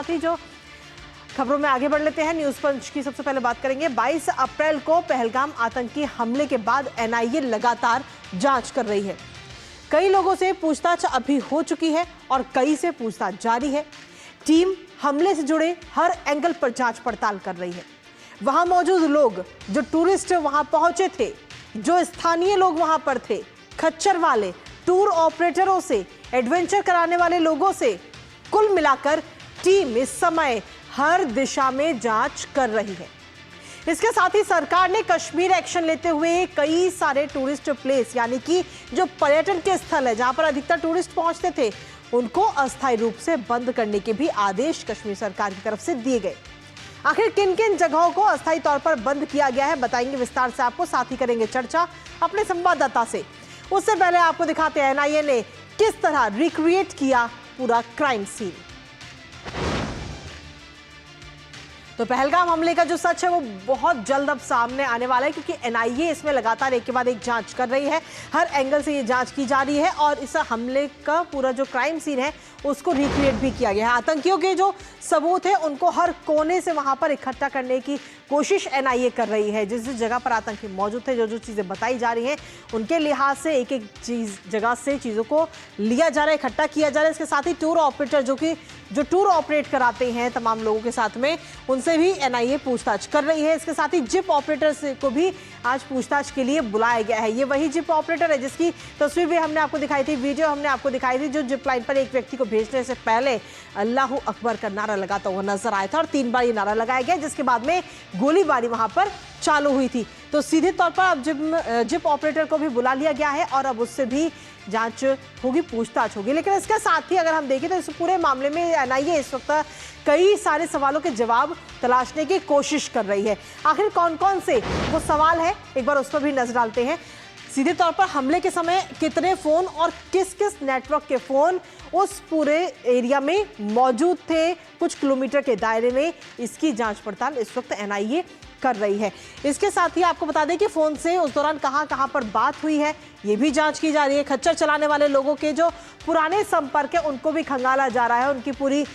साथ ही जो खबरों में आगे बढ़ लेते हैं, न्यूज पंच की सबसे पहले बात करेंगे। 22 अप्रैल को पहलगाम आतंकी हमले के बाद एनआईए लगातार जांच कर रही है। कई लोगों से पूछताछ अभी हो चुकी है और कई से पूछताछ जारी है। टीम हमले से जुड़े हर एंगल पर जांच पड़ताल कर रही है। वहां मौजूद लोग, जो टूरिस्ट वहां पहुंचे थे, जो स्थानीय लोग वहां पर थे, खच्चर वाले, टूर ऑपरेटरों से, एडवेंचर कराने वाले लोगों से, कुल मिलाकर टीम इस समय हर दिशा में जांच कर रही है। इसके साथ ही सरकार ने कश्मीर एक्शन लेते हुए कई सारे टूरिस्ट प्लेस, यानी कि जो पर्यटन के स्थल है जहां पर अधिकतर टूरिस्ट पहुंचते थे, उनको अस्थायी रूप से बंद करने के भी आदेश कश्मीर सरकार की तरफ से दिए गए। आखिर किन किन जगहों को अस्थायी तौर पर बंद किया गया है, बताएंगे विस्तार से आपको, साथ ही करेंगे चर्चा अपने संवाददाता से। उससे पहले आपको दिखाते हैं एनआईए ने किस तरह रिक्रिएट किया पूरा क्राइम सीन। तो पहलगाम हमले का जो सच है वो बहुत जल्द अब सामने आने वाला है, क्योंकि एनआईए इसमें लगातार एक के बाद एक जांच कर रही है। हर एंगल से ये जांच की जा रही है और इस हमले का पूरा जो क्राइम सीन है उसको रिक्रिएट भी किया गया है। आतंकियों के जो सबूत है उनको हर कोने से वहां पर इकट्ठा करने की कोशिश एनआईए कर रही है। जिस जिस जगह पर आतंकी मौजूद थे, जो जो चीज़ें बताई जा रही हैं, उनके लिहाज से एक एक जगह से चीज़ों को लिया जा रहा है, इकट्ठा किया जा रहा है। इसके साथ ही टूर ऑपरेटर जो टूर ऑपरेट कराते हैं तमाम लोगों के साथ में, उनसे भी एनआईए पूछताछ कर रही है। इसके साथ ही जिप ऑपरेटर को भी आज पूछताछ के लिए बुलाया गया है। ये वही जिप ऑपरेटर है जिसकी तस्वीर भी हमने आपको दिखाई थी, वीडियो हमने आपको दिखाई थी, जो जिप लाइन पर एक व्यक्ति को भेजने से पहले अल्लाहू अकबर का नारा लगाता हुआ नजर आया था और 3 बार ये नारा लगाया गया, जिसके बाद में गोलीबारी वहां पर चालू हुई थी। तो सीधे तौर पर अब जिप ऑपरेटर को भी बुला लिया गया है और अब उससे भी जांच होगी, पूछताछ होगी। लेकिन इसके साथ ही अगर हम देखें तो इस पूरे मामले में एनआईए इस वक्त कई सारे सवालों के जवाब तलाशने की कोशिश कर रही है। आखिर कौन कौन से वो सवाल है, एक बार उस पर भी नजर डालते हैं। सीधे तौर पर हमले के समय कितने फोन और किस किस नेटवर्क के फोन उस पूरे एरिया में मौजूद थे, कुछ किलोमीटर के दायरे में, इसकी जांच पड़ताल इस वक्त एनआईए कर रही है। इसके साथ ही आपको बता दें कि फोन से उस दौरान कहां कहां पर बात हुई है, ये भी जांच की जा रही है। खच्चर चलाने वाले लोगों के जो पुराने संपर्क है उनको भी खंगाला जा रहा है, उनकी पूरी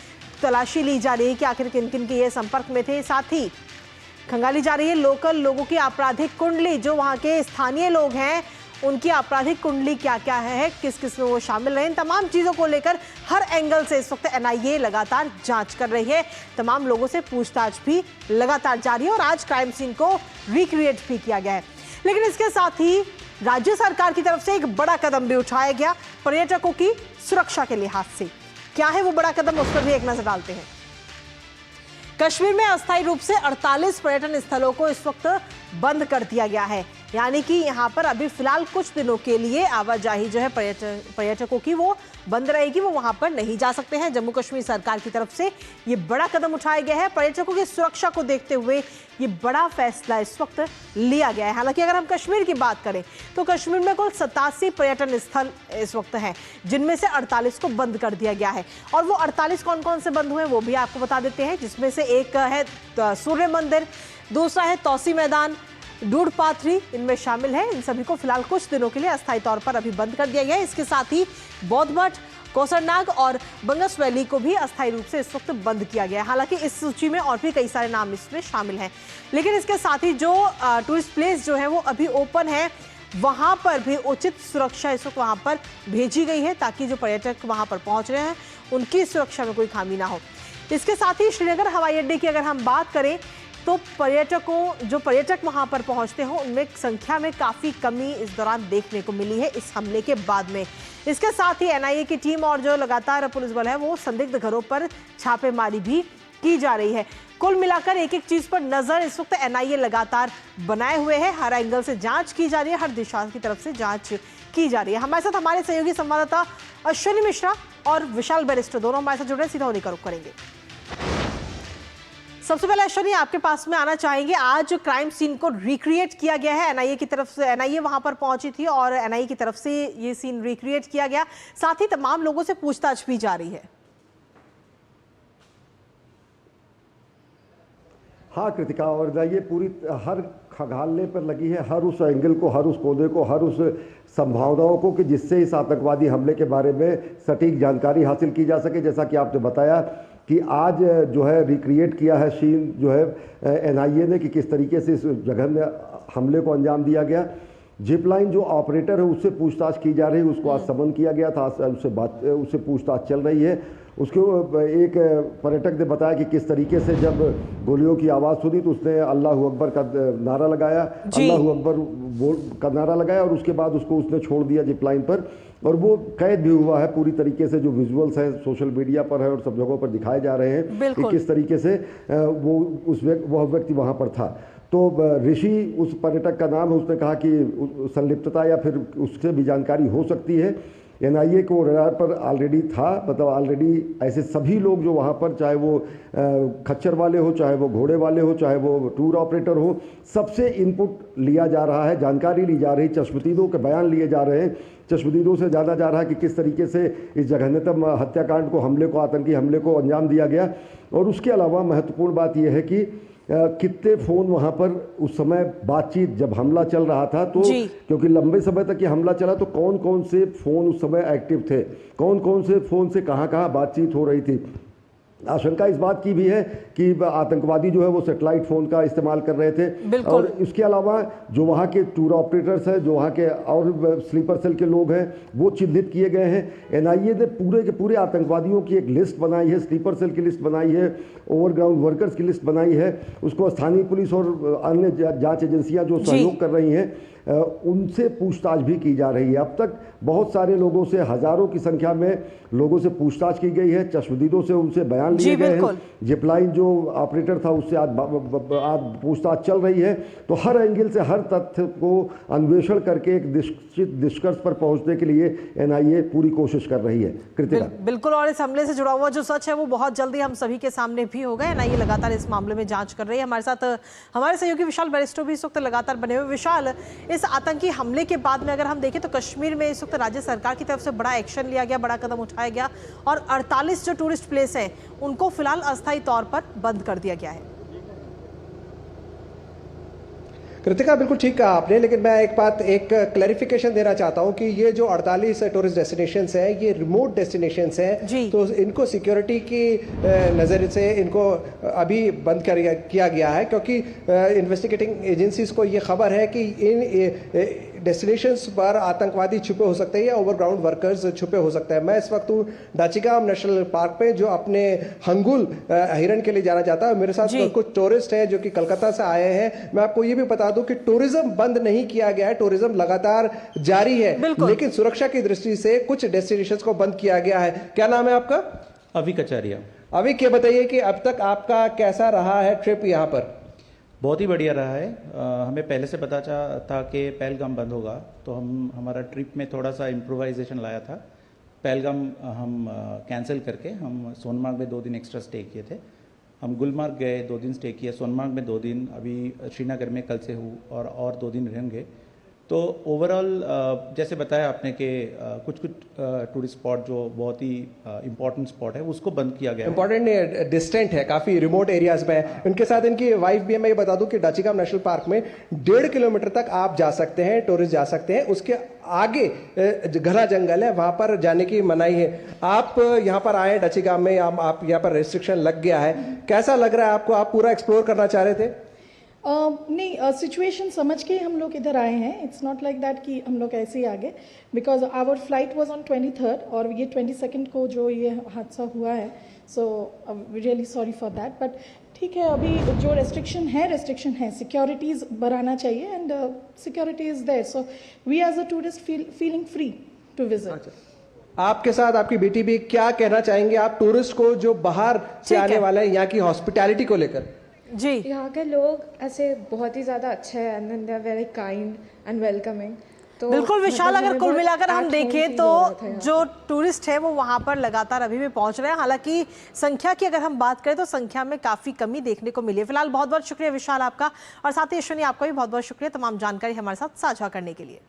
तलाशी ली जा रही है कि आखिर किन किन के ये संपर्क में थे। साथ ही खंगाली जा रही है लोकल लोगों की आपराधिक कुंडली, जो वहाँ के स्थानीय लोग हैं उनकी आपराधिक कुंडली क्या क्या है, किस किस में वो शामिल रहे। इन तमाम चीज़ों को लेकर हर एंगल से इस वक्त एनआईए लगातार जांच कर रही है। तमाम लोगों से पूछताछ भी लगातार जारी है और आज क्राइम सीन को रिक्रिएट भी किया गया है। लेकिन इसके साथ ही राज्य सरकार की तरफ से एक बड़ा कदम भी उठाया गया पर्यटकों की सुरक्षा के लिहाज से। क्या है वो बड़ा कदम, उस पर भी एक नजर डालते हैं। कश्मीर में अस्थायी रूप से 48 पर्यटन स्थलों को इस वक्त बंद कर दिया गया है, यानी कि यहां पर अभी फिलहाल कुछ दिनों के लिए आवाजाही जो है पर्यटकों की वो बंद रहेगी, वो वहां पर नहीं जा सकते हैं। जम्मू कश्मीर सरकार की तरफ से ये बड़ा कदम उठाया गया है। पर्यटकों की सुरक्षा को देखते हुए ये बड़ा फैसला इस वक्त लिया गया है। हालांकि अगर हम कश्मीर की बात करें तो कश्मीर में कुल 87 पर्यटन स्थल इस वक्त हैं, जिनमें से 48 को बंद कर दिया गया है। और वो 48 कौन कौन से बंद हुए वो भी आपको बता देते हैं, जिसमें से एक है सूर्य मंदिर, दूसरा है तौसी मैदान, डूड पाथरी इनमें शामिल है। इन सभी को फिलहाल कुछ दिनों के लिए अस्थायी तौर पर अभी बंद कर दिया गया है। इसके साथ ही बौद्ध मठ, कोसरनाग और बंगस वैली को भी अस्थायी रूप से इस वक्त बंद किया गया है। हालांकि इस सूची में और भी कई सारे नाम इसमें शामिल हैं, लेकिन इसके साथ ही जो टूरिस्ट प्लेस जो है वो अभी ओपन है, वहां पर भी उचित सुरक्षा इस वक्त वहां पर भेजी गई है, ताकि जो पर्यटक वहां पर पहुंच रहे हैं उनकी सुरक्षा में कोई खामी ना हो। इसके साथ ही श्रीनगर हवाई अड्डे की अगर हम बात करें तो पर्यटक वहां पर पहुंचते हो उनमें संख्या में काफी कमी इस दौरान देखने को मिली है इस हमले के बाद में। इसके साथ ही एनआईए की टीम और जो लगातार पुलिस बल है वो संदिग्ध घरों पर छापेमारी भी की जा रही है। कुल मिलाकर एक एक चीज पर नजर इस वक्त एनआईए लगातार बनाए हुए है। हर एंगल से जांच की जा रही है, हर दिशा की तरफ से जांच की जा रही है। हमारे साथ हमारे सहयोगी संवाददाता अश्विनी मिश्रा और विशाल बैरिस्टर दोनों हमारे साथ जुड़ रहे हैं, सीधा उन्हीं का रुख करेंगे। सबसे पहले अश्विनी आपके पास में आना चाहेंगे, आज क्राइम सीन को रिक्रिएट किया गया है एनआईए की तरफ से, एनआईए वहां पर पहुंची थी और एनआईए की तरफ से ये सीन रिक्रिएट किया गया, साथ ही तमाम लोगों से पूछताछ भी जारी है। हाँ कृतिका, और ये पूरी हर खंगालने पर लगी है, हर उस एंगल को, हर उस कोने को, हर उस संभावनाओं को कि जिससे इस आतंकवादी हमले के बारे में सटीक जानकारी हासिल की जा सके। जैसा कि आपने बताया कि आज जो है रिक्रिएट किया है सीन जो है एनआईए ने कि किस तरीके से इस जघन्य हमले को अंजाम दिया गया। जिप लाइन जो ऑपरेटर है उससे पूछताछ की जा रही है, उसको आज समन किया गया था, उससे पूछताछ चल रही है। उसके एक पर्यटक ने बताया कि किस तरीके से जब गोलियों की आवाज़ सुनी तो उसने अल्लाह अकबर का नारा लगाया, अल्लाह अकबर का नारा लगाया और उसके बाद उसको उसने छोड़ दिया जिप लाइन पर, और वो कैद भी हुआ है पूरी तरीके से। जो विजुअल्स हैं सोशल मीडिया पर है और सब जगहों पर दिखाए जा रहे हैं कि किस तरीके से वह व्यक्ति वहाँ पर था। तो ऋषि उस पर्यटक का नाम है, उसने कहा कि संलिप्तता या फिर उससे भी जानकारी हो सकती है। एनआईए को रडार पर ऑलरेडी था, मतलब ऑलरेडी ऐसे सभी लोग जो वहाँ पर, चाहे वो खच्चर वाले हो, चाहे वो घोड़े वाले हो, चाहे वो टूर ऑपरेटर हो, सबसे इनपुट लिया जा रहा है, जानकारी ली जा रही, चश्मदीदों के बयान लिए जा रहे हैं। चश्मदीदों से जाना जा रहा है कि किस तरीके से इस जघन्यतम हत्याकांड को, हमले को, आतंकी हमले को अंजाम दिया गया। और उसके अलावा महत्वपूर्ण बात यह है कि कितने फ़ोन वहाँ पर उस समय बातचीत जब हमला चल रहा था, तो क्योंकि लंबे समय तक ये हमला चला, तो कौन कौन से फ़ोन उस समय एक्टिव थे, कौन कौन से फ़ोन से कहाँ कहाँ बातचीत हो रही थी। आशंका इस बात की भी है कि आतंकवादी जो है वो सैटेलाइट फ़ोन का इस्तेमाल कर रहे थे। और इसके अलावा जो वहाँ के टूर ऑपरेटर्स हैं, जो वहाँ के और स्लीपर सेल के लोग हैं, वो चिन्हित किए गए हैं। एनआईए ने पूरे के पूरे आतंकवादियों की एक लिस्ट बनाई है, स्लीपर सेल की लिस्ट बनाई है, ओवरग्राउंड वर्कर्स की लिस्ट बनाई है। उसको स्थानीय पुलिस और अन्य जाँच एजेंसियाँ जो सहयोग कर रही हैं उनसे पूछताछ भी की जा रही है। अब तक बहुत सारे लोगों से, हज़ारों की संख्या में लोगों से पूछताछ की गई है, चश्मदीदों से उनसे बयान लिए गए हैं। जिपलाइन जो ऑपरेटर था उससे आज पूछताछ चल रही है। तो हर एंगल से हर तथ्य को अन्वेषण करके एक निश्चित निष्कर्ष पर पहुंचने के लिए एनआईए पूरी कोशिश कर रही है। कृतिका बिल्कुल, और इस हमले से जुड़ा हुआ जो सच है वो बहुत जल्दी हम सभी के सामने भी होगा। एनआईए लगातार इस मामले में जांच कर रही है। हमारे साथ हमारे सहयोगी विशाल बैरिस्टो भी इस वक्त लगातार बने हुए। विशाल, इस आतंकी हमले के बाद में अगर हम देखें तो कश्मीर में इस वक्त राज्य सरकार की तरफ से बड़ा एक्शन लिया गया, बड़ा कदम उठाया गया और 48 जो टूरिस्ट प्लेस हैं उनको फिलहाल अस्थायी तौर पर बंद कर दिया गया है। कृतिका, बिल्कुल ठीक कहा आपने, लेकिन मैं एक क्लैरिफिकेशन देना चाहता हूं कि ये जो 48 टूरिस्ट डेस्टिनेशंस हैं ये रिमोट डेस्टिनेशंस हैं, तो इनको सिक्योरिटी की नज़र से इनको अभी बंद किया गया है, क्योंकि इन्वेस्टिगेटिंग एजेंसीज को ये खबर है कि इन डेस्टिनेशंस पर आतंकवादी छुपे हो सकते हैं या ओवरग्राउंड वर्कर्स छुपे हो सकते हैं। मैं इस वक्त हूँ डाचिगाम नेशनल पार्क पे, जो अपने हंगुल हिरन के लिए जाना चाहता है। मेरे साथ कुछ टूरिस्ट हैं जो कि कलकत्ता से आए हैं। मैं आपको ये भी बता दूं कि टूरिज्म बंद नहीं किया गया है, टूरिज्म लगातार जारी है, लेकिन सुरक्षा की दृष्टि से कुछ डेस्टिनेशंस को बंद किया गया है। क्या नाम है आपका? अभी कचारिया। अभी क्या बताइए कि अब तक आपका कैसा रहा है ट्रिप यहाँ पर? बहुत ही बढ़िया रहा है। हमें पहले से पता था कि पहलगाम बंद होगा, तो हमारा ट्रिप में थोड़ा सा इम्प्रोवाइजेशन लाया था। पहलगाम हम कैंसिल करके हम सोनमार्ग में 2 दिन एक्स्ट्रा स्टे किए थे। हम गुलमर्ग गए, 2 दिन स्टे किया, सोनमार्ग में 2 दिन, अभी श्रीनगर में कल से हूँ और 2 दिन रहेंगे। तो ओवरऑल जैसे बताया आपने कि कुछ टूरिस्ट स्पॉट जो बहुत ही इंपॉर्टेंट स्पॉट है उसको बंद किया गया। इंपॉर्टेंट नहीं, डिस्टेंट है, काफ़ी रिमोट एरियाज में। उनके साथ इनकी वाइफ भी है। मैं ये बता दूं कि डाचिगाम नेशनल पार्क में 1.5 किलोमीटर तक आप जा सकते हैं, टूरिस्ट जा सकते हैं। उसके आगे घना जंगल है, वहाँ पर जाने की मनाही है। आप यहाँ पर आए डाचिगाम में, आप यहाँ पर रेस्ट्रिक्शन लग गया है, कैसा लग रहा है आपको? आप पूरा एक्सप्लोर करना चाह रहे थे? नहीं, सिचुएशन समझ के हम लोग इधर आए हैं। इट्स नॉट लाइक दैट कि हम लोग ऐसे ही आ गए, because our flight was on 23rd और ये 22nd को जो ये हादसा हुआ है। So really sorry for that, but ठीक है, अभी जो रेस्ट्रिक्शन है, सिक्योरिटीज़ बढ़ाना चाहिए and security is there, so we as a tourist feeling free to visit. आपके साथ आपकी बेटी भी, क्या कहना चाहेंगे आप टूरिस्ट को जो बाहर से आने वाले हैं, यहाँ की हॉस्पिटैलिटी को लेकर? जी, यहाँ के लोग ऐसे बहुत ही ज़्यादा अच्छे हैं and they are very kind and welcoming. तो बिल्कुल विशाल, अगर कुल मिलाकर हम देखें तो जो टूरिस्ट है वो वहाँ पर लगातार अभी भी पहुँच रहे हैं। हालांकि संख्या की अगर हम बात करें तो संख्या में काफ़ी कमी देखने को मिली है। फिलहाल बहुत बहुत शुक्रिया विशाल आपका, और साथ ही अश्विनी आपका भी बहुत बहुत शुक्रिया तमाम जानकारी हमारे साथ साझा करने के लिए।